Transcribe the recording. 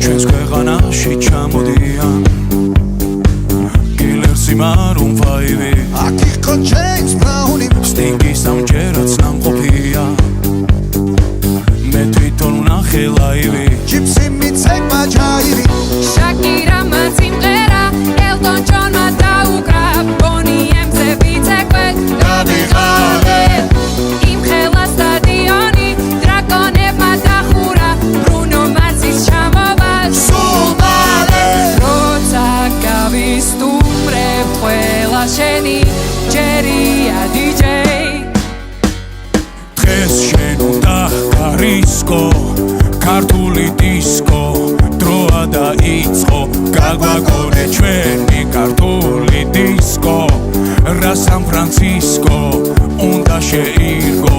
ჩვენს ქვეყანაში ჩამოდიან კილერსი მარუნ ფაივი აქ იყო ჯეიმს ბრაუნი სტინგი სამჯერაც ნამყოფია მე თვითონ ვნახე ლაივი ჯიპსი მიცეკმა ჯაივი შაკირა სიმღერა ელტონ ჯონმა დაუკრა ბონი ემზე ვიცეკვე დავიღალე იმ ხელა სტადიონი დრაკონებმა დახურა ბრუნო მარსის ჩამოვა სულ მალე როცა გავისტუმრებ ყველა შენი ჯერია დიჯეი დღეს შენ უნდა გარისკო ქართული დისკო დროა დაიწყო გაგვაგონე ჩვენი ქართული დისკო რა სან ფრანცისკო უნდა შეირგო